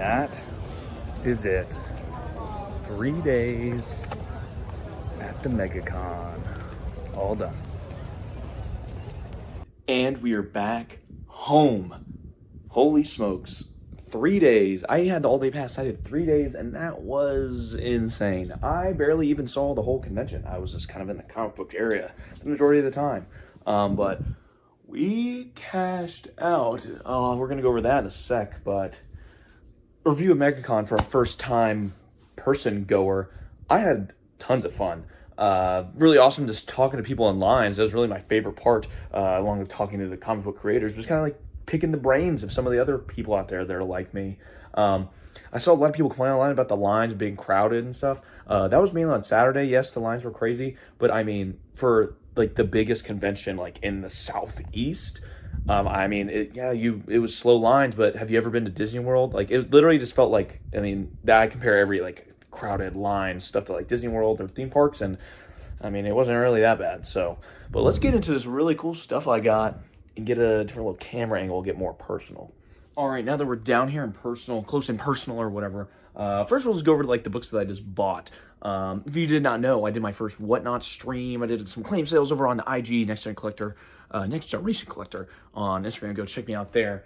that is it. 3 days at the Megacon. All done. And we are back home. Holy smokes. 3 days. I had the all-day pass. I did 3 days, and that was insane. I barely even saw the whole convention. I was just kind of in the comic book area the majority of the time. But we cashed out. We're going to go over that in a sec, but review of Megacon for a first-time person goer. I had tons of fun. Really awesome just talking to people in lines. That was really my favorite part, along with talking to the comic book creators. Was kind of like picking the brains of some of the other people out there that are like me. I saw a lot of people complain online about the lines being crowded and stuff. That was mainly on Saturday. Yes, the lines were crazy, but I mean, for like the biggest convention like in the Southeast, it was slow lines, but have you ever been to Disney World? Like, it literally just felt like, I mean, that I compare every like crowded line stuff to like Disney World or theme parks, and I mean, it wasn't really that bad. So, but let's get into this really cool stuff I got and get a different little camera angle, get more personal. All right, now that we're down here in personal, close and personal or whatever, first we'll just go over like the books that I just bought. If you did not know, I did my first Whatnot stream. I did some claim sales over on the IG Next Generation Collector on Instagram. Go check me out there.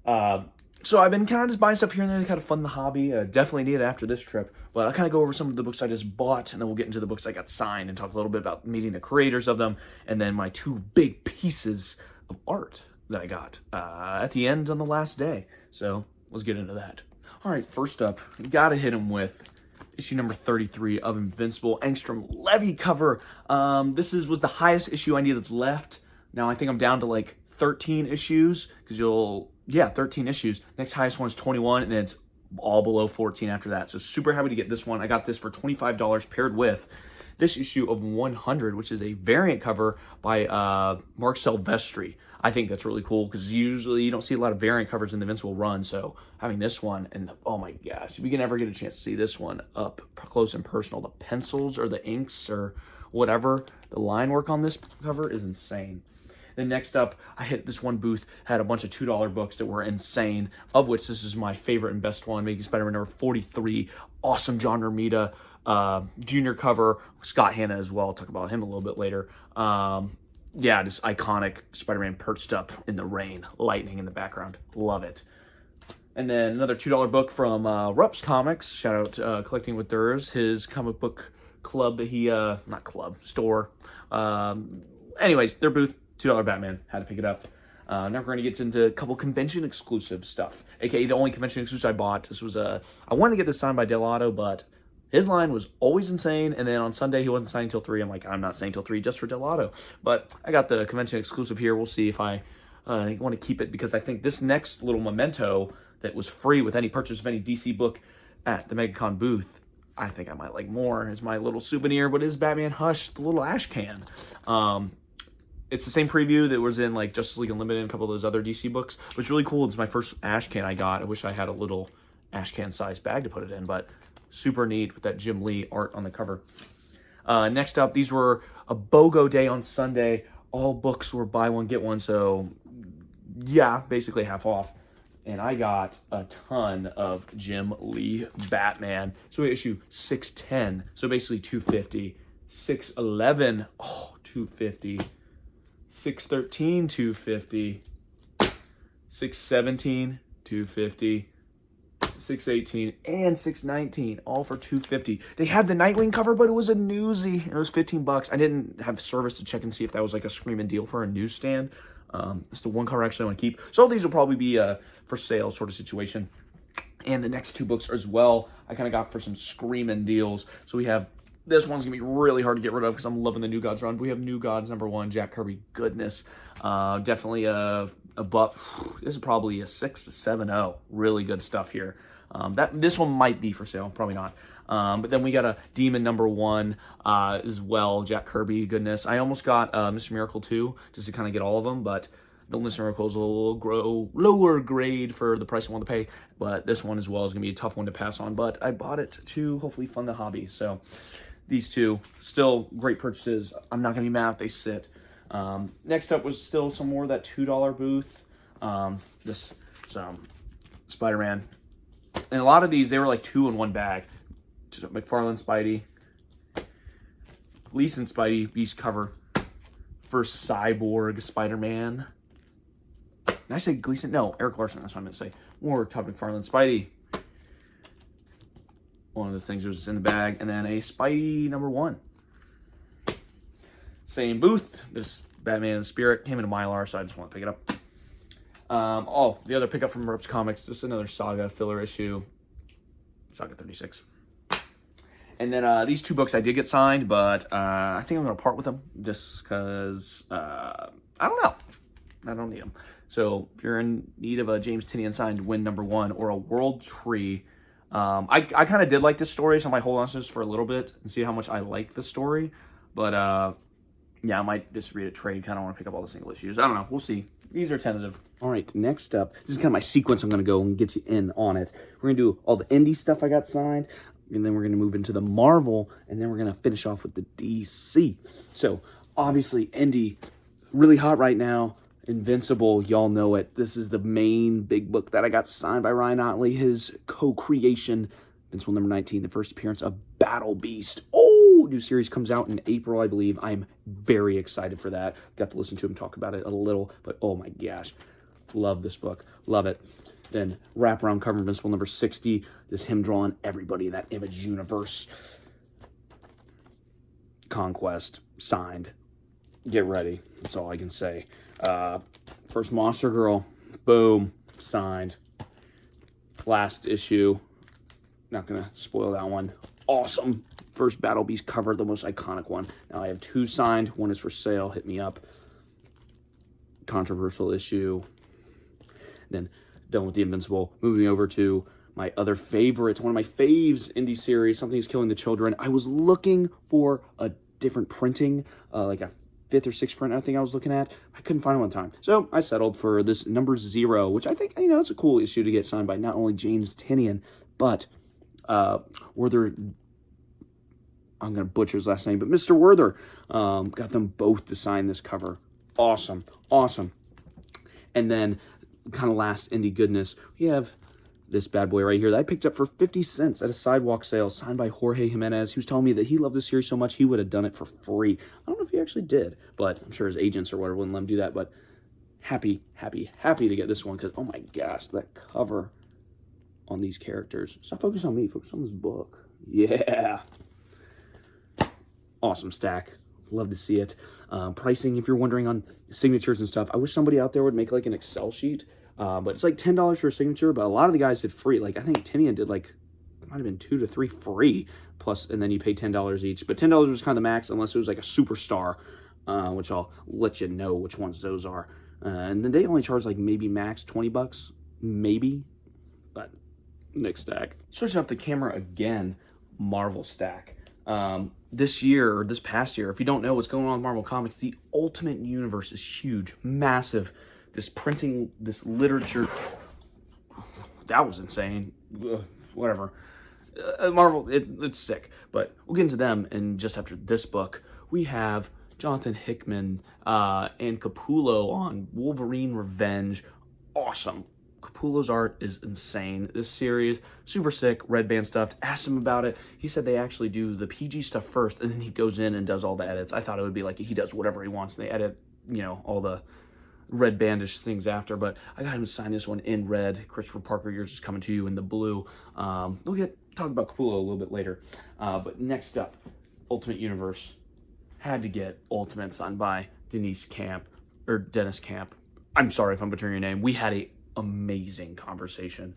So I've been kind of just buying stuff here and there to kind of fund the hobby. Definitely need it after this trip. But I'll kind of go over some of the books I just bought, and then we'll get into the books I got signed and talk a little bit about meeting the creators of them, and then my two big pieces of art that I got at the end on the last day. So let's get into that. All right, first up, gotta hit him with issue number 33 of Invincible, Angstrom Levy cover. This was the highest issue I needed left. Now I think I'm down to like 13 issues, because 13 issues. Next highest one is 21, and then it's all below 14 after that. So super happy to get this one. I got this for $25 paired with this issue of 100, which is a variant cover by Mark Silvestri. I think that's really cool because usually you don't see a lot of variant covers in the Invincible run. So having this one, and oh my gosh, if you can ever get a chance to see this one up close and personal, the pencils or the inks or whatever, the line work on this cover is insane. Then next up, I hit this one booth, had a bunch of $2 books that were insane, of which this is my favorite and best one, Amazing Spider-Man number 43, awesome John Romita junior cover, Scott Hanna as well. I'll talk about him a little bit later. Just iconic Spider-Man perched up in the rain, lightning in the background. Love it. And then another $2 book from Rups Comics. Shout out Collecting with Durs, his comic book club that he, not club, store. Anyways, their booth, $2 Batman, had to pick it up. Now we're going to get into a couple convention exclusive stuff, aka the only convention exclusive I bought. This was I wanted to get this signed by Delato, but his line was always insane, and then on Sunday he wasn't signing till 3. I'm like, I'm not signing till 3 just for Delato. But I got the convention exclusive here. We'll see if I want to keep it, because I think this next little memento that was free with any purchase of any DC book at the Megacon booth, I think I might like more, is my little souvenir, but is Batman Hush, the little ash can. It's the same preview that was in like Justice League Unlimited and a couple of those other DC books. It's really cool. It's my first ash can I got. I wish I had a little ash can sized bag to put it in, but super neat with that Jim Lee art on the cover. Next up, these were a BOGO day on Sunday. All books were buy one, get one. So yeah, basically half off. And I got a ton of Jim Lee Batman. So issue 610. So basically 250. 611. Oh, 250. 613, 250, 617, 250, 618, and 619, all for 250. They had the Nightwing cover, but it was a newsie. It was 15 bucks. I didn't have service to check and see if that was like a screaming deal for a newsstand. It's the one cover I actually want to keep. So these will probably be for sale sort of situation. And the next two books as well, I kind of got for some screaming deals. So we have, this one's going to be really hard to get rid of because I'm loving the New Gods run. We have New Gods number 1, Jack Kirby goodness. Definitely a buff. This is probably a 6 to 7-0. Really good stuff here. This one might be for sale, probably not. But then we got a Demon number 1 as well, Jack Kirby goodness. I almost got Mr. Miracle 2 just to kind of get all of them, but the Mr. Miracle is a little lower grade for the price I want to pay. But this one as well is going to be a tough one to pass on. But I bought it to hopefully fund the hobby. So these two, still great purchases. I'm not going to be mad if they sit. Next up was still some more of that $2 booth. This Spider-Man And a lot of these, they were like 2 in 1 bag. McFarlane Spidey, Leeson Spidey, Beast cover. First Cyborg Spider-Man. Did I say Gleason? No, Eric Larson, that's what I meant to say. More Todd McFarlane Spidey. One of those things was in the bag. And then a Spidey #1. Same booth. This Batman in Spirit came in a Mylar, so I just want to pick it up. The other pickup from Reps Comics. Just another Saga filler issue. Saga 36. And then these 2 books I did get signed, but I think I'm going to part with them just because, I don't know. I don't need them. So if you're in need of a James Tynion signed Win #1 or a World Tree, I kind of did like this story, so I might hold on to this for a little bit and see how much I like the story. But yeah, I might just read a trade. Kind of want to pick up all the single issues. I don't know. We'll see. These are tentative. All right, next up, this is kind of my sequence. I'm going to go and get you in on it. We're going to do all the indie stuff I got signed, and then we're going to move into the Marvel, and then we're going to finish off with the DC. So, obviously, indie, really hot right now. Invincible, y'all know it. This is the main big book that I got signed by Ryan Otley, his co-creation. Invincible #19, the first appearance of Battle Beast. Oh, new series comes out in April, I believe. I'm very excited for that. Got to listen to him talk about it a little, but oh my gosh. Love this book. Love it. Then wraparound cover Invincible #60. This him drawing everybody in that Image universe. Conquest, signed. Get ready. That's all I can say. First Monster Girl, boom, signed. Last issue, not gonna spoil that one. Awesome. First Battle Beast cover, the most iconic one. Now I have 2 signed. One is for sale. Hit me up. Controversial issue. Then done with the Invincible. Moving over to my other favorites. One of my faves indie series, Something's Killing the Children. I was looking for a different printing, like a 5th or 6th print I think I was looking at. I couldn't find one time. So I settled for this #0, which I think, it's a cool issue to get signed by not only James Tynion, but Werther, I'm going to butcher his last name, but Mr. Werther. Got them both to sign this cover. Awesome. Awesome. And then kind of last indie goodness, we have this bad boy right here that I picked up for 50 cents at a sidewalk sale, signed by Jorge Jimenez. He was telling me that he loved this series so much he would have done it for free. I don't know if he actually did, but I'm sure his agents or whatever wouldn't let him do that. But happy to get this one because, oh my gosh, that cover on these characters. Stop focusing on me, focus on this book. Yeah. Awesome stack. Love to see it. Pricing, if you're wondering on signatures and stuff, I wish somebody out there would make like an Excel sheet. But it's like $10 for a signature, but a lot of the guys did free. Like, I think Tynion did like, it might have been 2 to 3 free, plus, and then you pay $10 each. But $10 was kind of the max, unless it was like a superstar, which I'll let you know which ones those are. And then they only charge like maybe max $20, maybe. But next stack. Switching up the camera again, Marvel stack. This year, or this past year, if you don't know what's going on with Marvel Comics, the Ultimate Universe is huge, massive. This printing, this literature, that was insane. Ugh, whatever. Marvel, it's sick. But we'll get into them. And just after this book, we have Jonathan Hickman and Capullo on Wolverine Revenge. Awesome. Capullo's art is insane. This series, super sick, red band stuff. Asked him about it. He said they actually do the PG stuff first, and then he goes in and does all the edits. I thought it would be like he does whatever he wants, and they edit, all the red bandish things after. But I got him to sign this one in red. Christopher Parker, yours is coming to you in the blue. We'll talk about Capullo a little bit later. But next up, Ultimate Universe. Had to get Ultimate signed by Dennis Camp. I'm sorry if I'm butchering your name. We had a amazing conversation.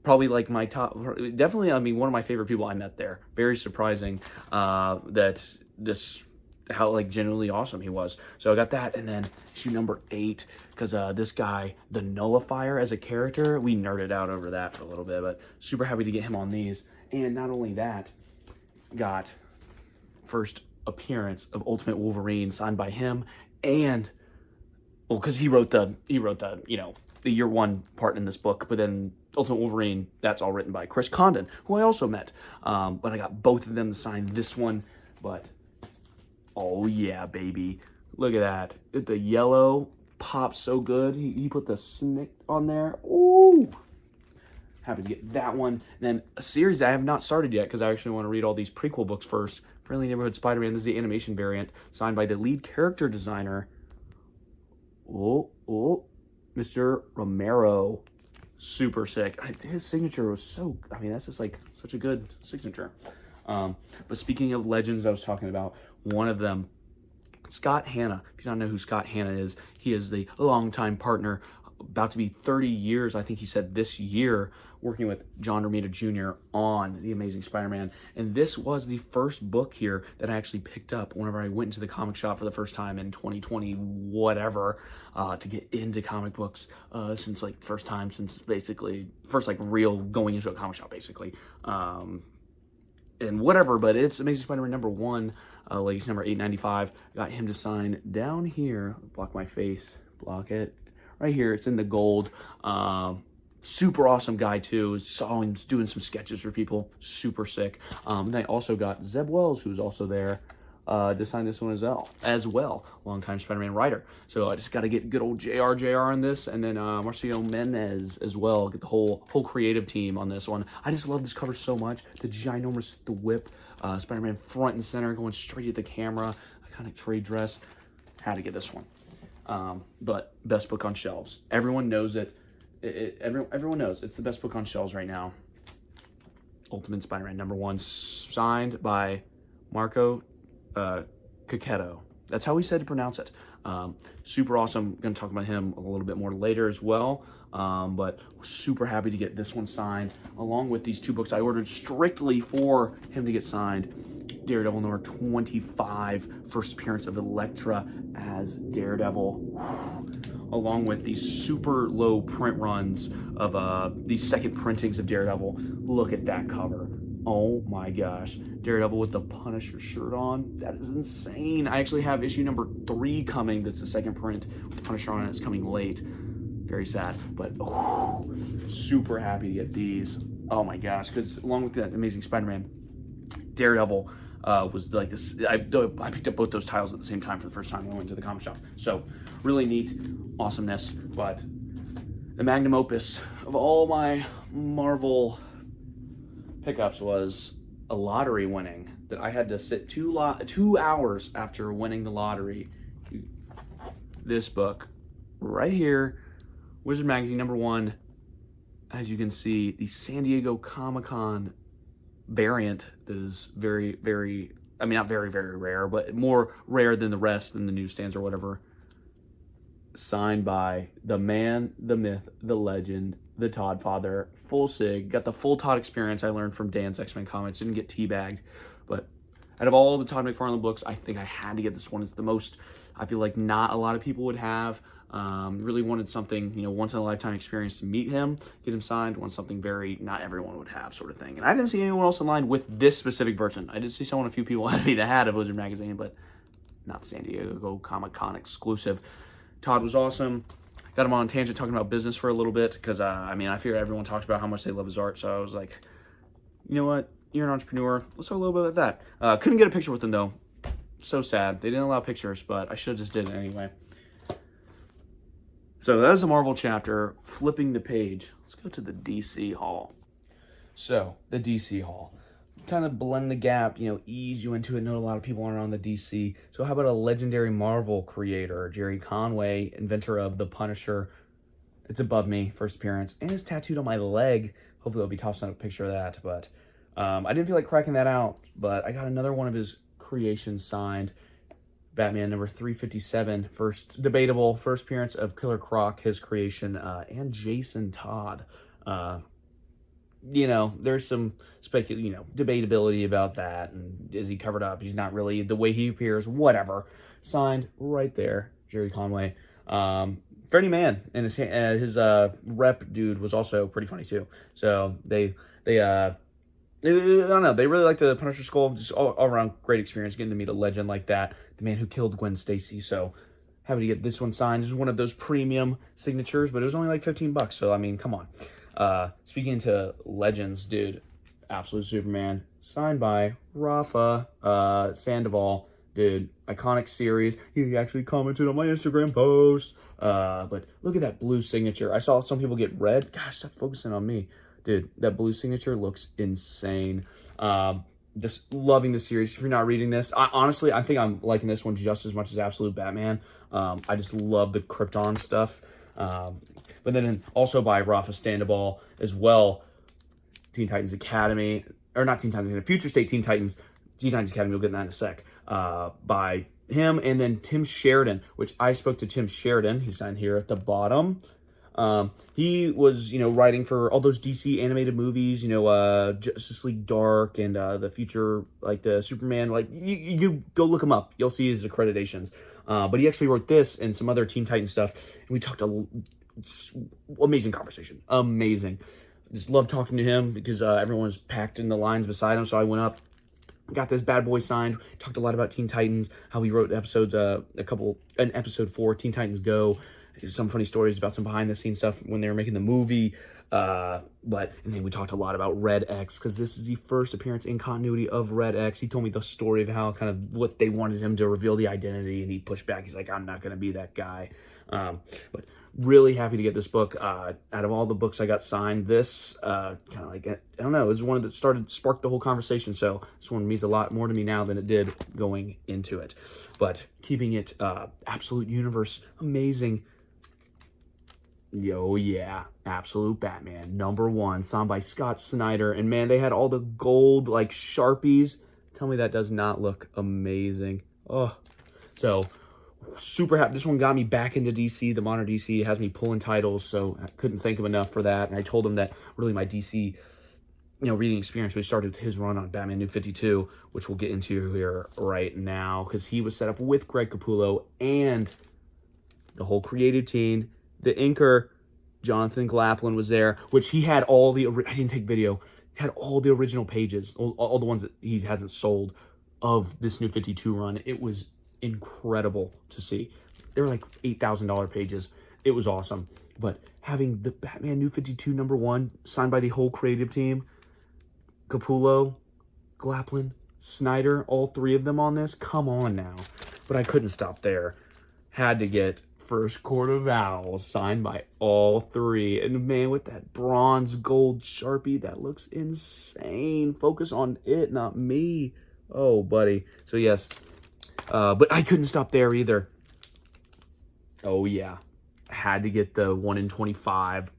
Probably like my top, definitely, one of my favorite people I met there. Very surprising how like genuinely awesome he was. So I got that, and then issue #8, because this guy, the Nullifier as a character, we nerded out over that for a little bit, but super happy to get him on these. And not only that, got first appearance of Ultimate Wolverine signed by him, and because he wrote the the year 1 part in this book, but then Ultimate Wolverine, that's all written by Chris Condon, who I also met. But I got both of them to sign this one. But oh yeah, baby, look at that! The yellow pops so good. He put the snick on there. Ooh, happy to get that one. And then a series that I have not started yet because I actually want to read all these prequel books first. Friendly Neighborhood Spider-Man. This is the animation variant signed by the lead character designer. Mr. Romero. Super sick. His signature was so, I mean, that's just like such a good signature. But speaking of legends I was talking about, one of them, Scott Hanna. If you don't know who Scott Hanna is, he is the longtime partner, about to be 30 years, I think he said this year, working with John Romita Jr. on The Amazing Spider-Man. And this was the first book here that I actually picked up whenever I went into the comic shop for the first time in 2020, whatever, to get into comic books since like first basically, first like real going into a comic shop basically. And whatever, but it's Amazing Spider-Man #1, Legacy number 895. Got him to sign down here. Block my face. Block it. Right here. It's in the gold. Super awesome guy, too. Saw him doing some sketches for people. Super sick. And I also got Zeb Wells, who's also there, to sign this one as well. Longtime Spider-Man writer. So I just got to get good old JR on this, and then Marcio Menez as well. Get the whole creative team on this one. I just love this cover so much. The ginormous whip, Spider-Man front and center, going straight at the camera. Iconic trade dress. Had to get this one. But best book on shelves. Everyone knows it. Everyone knows it's the best book on shelves right now. Ultimate Spider-Man #1, signed by Marco Cacchetto. That's how he said to pronounce it. Super awesome. I'm going to talk about him a little bit more later as well. But super happy to get this one signed, along with these two books I ordered strictly for him to get signed. Daredevil number 25, first appearance of Elektra as Daredevil, along with these super low print runs of these second printings of Daredevil. Look at that cover. Oh my gosh. Daredevil with the Punisher shirt on. That is insane. I actually have issue number 3 coming. That's the second print with the Punisher on it. It's coming late. Very sad, but super happy to get these. Oh my gosh, because along with that Amazing Spider-Man, Daredevil was like this. I picked up both those titles at the same time for the first time when I went to the comic shop. So really neat awesomeness. But the magnum opus of all my Marvel pickups was a lottery winning that I had to sit 2 hours after winning the lottery. This book right here, Wizard Magazine #1. As you can see, the San Diego Comic-Con variant that is very, very, I mean, not very, very rare, but more rare than the rest in the newsstands or whatever. Signed by the man, the myth, the legend, the Todd Father, full sig. Got the full Todd experience I learned from Dan's X-Men comics. Didn't get teabagged, but out of all the Todd McFarlane books, I think I had to get this one. It's the most, I feel like not a lot of people would have. Really wanted something, once in a lifetime experience to meet him, get him signed. Want something very not everyone would have, sort of thing. And I didn't see anyone else in line with this specific version. I did see a few people ahead of me that had a Wizard Magazine, but not the San Diego Comic-Con exclusive. Todd was awesome. Got him on a tangent talking about business for a little bit because, I figured everyone talks about how much they love his art. So I was like, you know what? You're an entrepreneur. Let's talk a little bit about that. Couldn't get a picture with him, though. So sad. They didn't allow pictures, but I should have just did it anyway. So that was the Marvel chapter. Flipping the page. Let's go to the DC Hall. So, the DC Hall. Kind of blend the gap, ease you into it. Know a lot of people aren't on the DC. So how about a legendary Marvel creator, Jerry Conway, inventor of the Punisher. It's above me, first appearance. And it's tattooed on my leg. Hopefully I'll be tossing up a picture of that. But I didn't feel like cracking that out. But I got another one of his creations signed. Batman number 357, debatable first appearance of Killer Croc, his creation, and Jason Todd. There's some debatability about that, and is he covered up? He's not really the way he appears. Whatever. Signed right there, Jerry Conway. Freddie Mann and his rep dude was also pretty funny too. So they I don't know. They really like the Punisher skull. Just all around great experience getting to meet a legend like that. The man who killed Gwen Stacy. So happy to get this one signed. This is one of those premium signatures, but it was only like $15. So, come on. Speaking to legends, dude, Absolute Superman, signed by Rafa Sandoval. Dude, iconic series. He actually commented on my Instagram post. But look at that blue signature. I saw some people get red. Gosh, stop focusing on me. Dude, that blue signature looks insane. Just loving the series. If you're not reading this, honestly, I think I'm liking this one just as much as Absolute Batman. I just love the Krypton stuff. But then also by Rafa Sandoval as well, Teen Titans Academy, or not Teen Titans, Future State Teen Titans Academy, we'll get in that in a sec, by him, and then Tim Sheridan, which I spoke to Tim Sheridan, he's signed here at the bottom. He was, writing for all those DC animated movies, Justice League Dark and the future, like the Superman, like you go look him up. You'll see his accreditations. But he actually wrote this and some other Teen Titan stuff. And we talked amazing conversation. Amazing. Just love talking to him because everyone was packed in the lines beside him. So I went up, got this bad boy signed, talked a lot about Teen Titans, how he wrote episodes, in episode 4, Teen Titans Go, some funny stories about some behind the scenes stuff when they were making the movie. And then we talked a lot about Red X, because this is the first appearance in continuity of Red X. He told me the story of how kind of what they wanted him to reveal the identity, and he pushed back. He's like, I'm not going to be that guy. But really happy to get this book. Out of all the books I got signed, this kind of like, I don't know, it was one that sparked the whole conversation. So this one means a lot more to me now than it did going into it. But keeping it Absolute Universe, amazing. Yo, yeah, Absolute Batman, #1, signed by Scott Snyder. And man, they had all the gold, like, Sharpies. Tell me that does not look amazing. Oh, so super happy. This one got me back into DC, the modern DC. It has me pulling titles, so I couldn't thank him enough for that. And I told him that really my DC, reading experience really started with his run on Batman New 52, which we'll get into here right now, because he was set up with Greg Capullo and the whole creative team. The inker, Jonathan Glaplin, was there, which he had all the, I didn't take video, he had all the original pages, all the ones that he hasn't sold of this New 52 run. It was incredible to see. They were like $8,000 pages. It was awesome. But having the Batman New 52 #1 signed by the whole creative team, Capullo, Glaplin, Snyder, all three of them on this, come on now. But I couldn't stop there. Had to get First Court of Owls signed by all three. And man, with that bronze gold Sharpie, that looks insane. Focus on it, not me. Oh, buddy. So yes, but I couldn't stop there either. Oh yeah, had to get the 1 in 25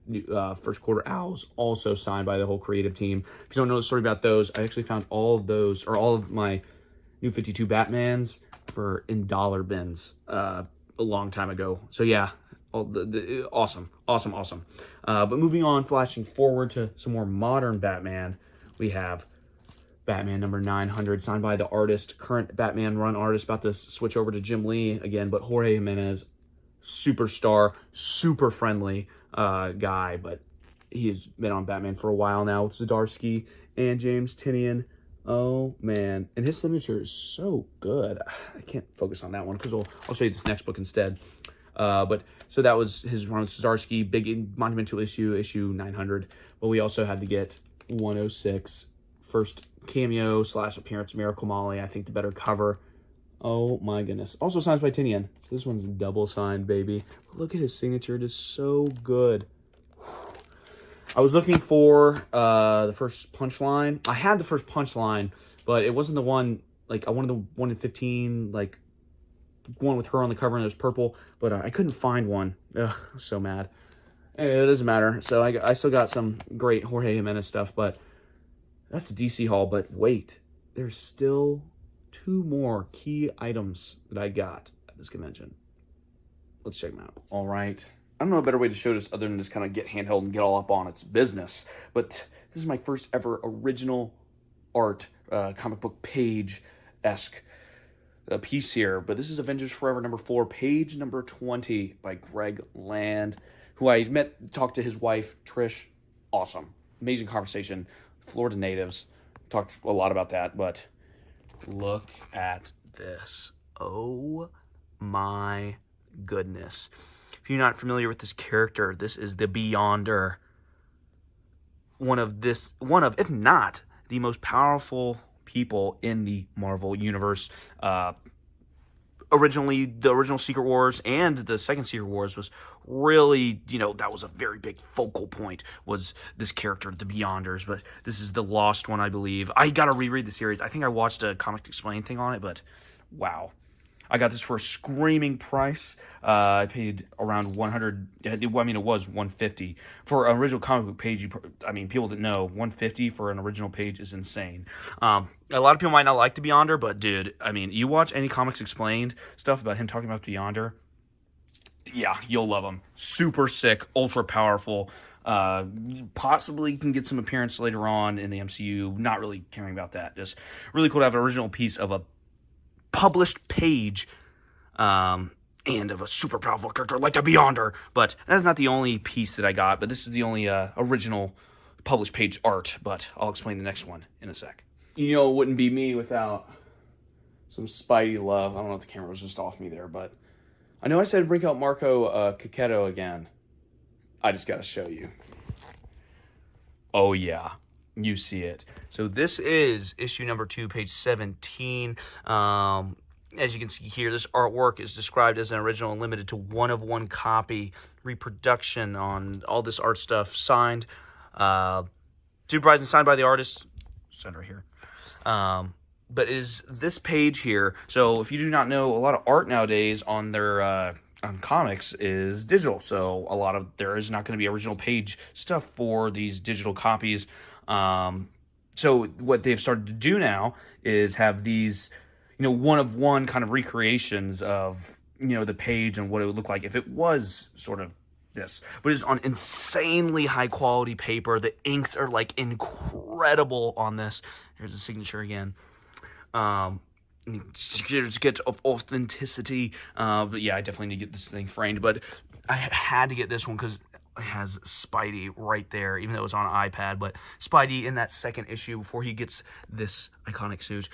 First Quarter Owls, also signed by the whole creative team. If you don't know the story about those, I actually found all of those, or all of my New 52 Batmans in dollar bins a long time ago. So yeah, awesome. But moving on, flashing forward to some more modern Batman, we have Batman #900, signed by the current Batman run artist, about to switch over to Jim Lee again, but Jorge Jimenez, superstar, super friendly guy, but he's been on Batman for a while now with Zdarsky and James Tynion. Oh man, and his signature is so good. I can't focus on that one because I'll show you this next book instead. But so that was his run with Zdarsky, big monumental issue 900. But we also had to get 106, first cameo / appearance, Miracle Molly. I think the better cover. Oh my goodness. Also signed by Tynion. So this one's double signed, baby. But look at his signature. It is so good. I was looking for the first punchline. I had the first punchline, but it wasn't the one, like I wanted the 1 in 15, like one with her on the cover and it was purple, but I couldn't find one. Ugh, I was so mad. Anyway, it doesn't matter. So I still got some great Jorge Jimenez stuff, but that's the DC haul. But wait, there's still 2 more key items that I got at this convention. Let's check them out. All right. I don't know a better way to show this other than just kind of get handheld and get all up on its business. But this is my first ever original art, comic book page-esque piece here. But this is Avengers Forever #4, page number 20 by Greg Land, who I talked to his wife, Trish. Awesome. Amazing conversation. Florida natives. Talked a lot about that, but look at this. Oh my goodness. If you're not familiar with this character, this is the Beyonder. One of, if not, the most powerful people in the Marvel Universe. originally the original Secret Wars and the second Secret Wars was really, that was a very big focal point, was this character, the Beyonders. But this is the Lost one, I believe. I gotta reread the series. I think I watched a Comic Explain thing on it, but wow. I got this for a screaming price. I paid around 100. It was 150 for an original comic book page. People that know 150 for an original page is insane. A lot of people might not like the Beyonder, but dude, you watch any Comics Explained stuff about him talking about Beyonder, yeah, you'll love him. Super sick, ultra powerful. Possibly can get some appearance later on in the MCU. Not really caring about that. Just really cool to have an original piece of a published page and of a super powerful character like a Beyonder. But that's not the only piece that I got, but this is the only original published page art. But I'll explain the next one in a sec. It wouldn't be me without some Spidey love. I don't know if the camera was just off me there, but I know I said bring out Marco Coquetto again. I just gotta show you. Oh yeah, you see it. So this is issue number 2, page 17. As you can see here, this artwork is described as an original and limited to 1-of-1 copy reproduction on all this art stuff. Signed, super prized and signed by the artist. Signed right here. But is this page here. So if you do not know, a lot of art nowadays on their on comics is digital. So there is not going to be original page stuff for these digital copies. So what they've started to do now is have these, 1-of-1 kind of recreations of, the page and what it would look like if it was sort of this. But it's on insanely high quality paper. The inks are like incredible on this. Here's the signature again. To get authenticity. But yeah, I definitely need to get this thing framed. But I had to get this one because it has Spidey right there, even though it was on an iPad. But Spidey in that second issue before he gets this iconic suit.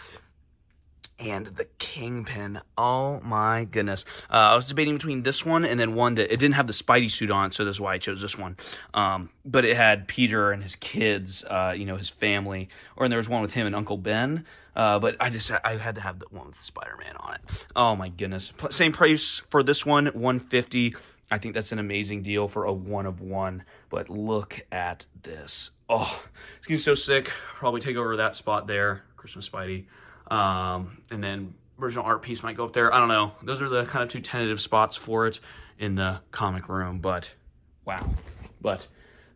And the Kingpin. Oh my goodness. I was debating between this one and then one that it didn't have the Spidey suit on, so that's why I chose this one. But it had Peter and his kids, his family. Or there was one with him and Uncle Ben. But I had to have the one with Spider-Man on it. Oh my goodness. Same price for this one, $150. I think that's an amazing deal for a 1-of-1. But look at this. Oh, it's getting so sick. Probably take over that spot there. Christmas Spidey. And then original art piece might go up there. I don't know. Those are the kind of 2 tentative spots for it in the comic room. But wow. But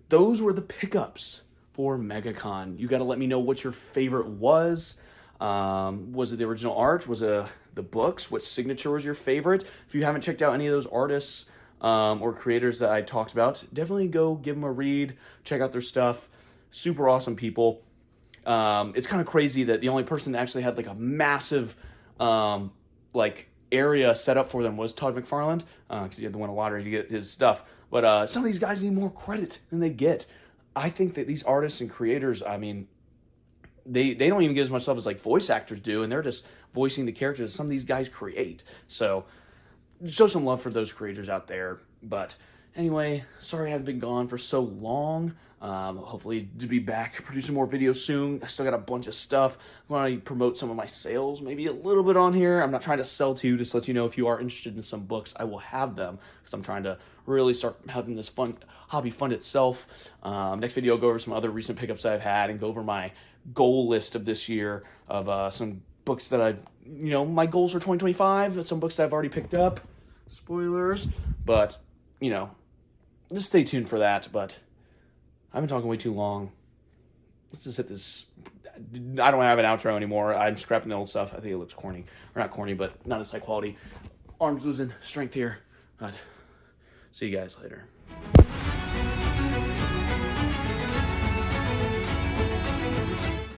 those were the pickups for Megacon. You got to let me know what your favorite was. Was it the original art? Was it the books? What signature was your favorite? If you haven't checked out any of those artists or creators that I talked about, definitely go give them a read. Check out their stuff. Super awesome people. It's kind of crazy that the only person that actually had like a massive area set up for them was Todd McFarlane, because he had to win a lottery to get his stuff. But some of these guys need more credit than they get. I think that these artists and creators, they don't even get as much love as like voice actors do, and they're just voicing the characters some of these guys create. So show some love for those creators out there. But anyway, sorry I haven't been gone for so long. Hopefully to be back producing more videos soon. I still got a bunch of stuff. I want to promote some of my sales maybe a little bit on here. I'm not trying to sell to you, just to let you know if you are interested in some books, I will have them, because I'm trying to really start having this hobby fund itself. Next video I'll go over some other recent pickups that I've had and go over my goal list of this year of some books that my goals for 2025, some books that I've already picked up. Spoilers. But, just stay tuned for that. But I've been talking way too long. Let's just hit this. I don't have an outro anymore. I'm scrapping the old stuff. I think it looks corny. Or not corny, but not as high quality. Arms losing strength here. But see you guys later.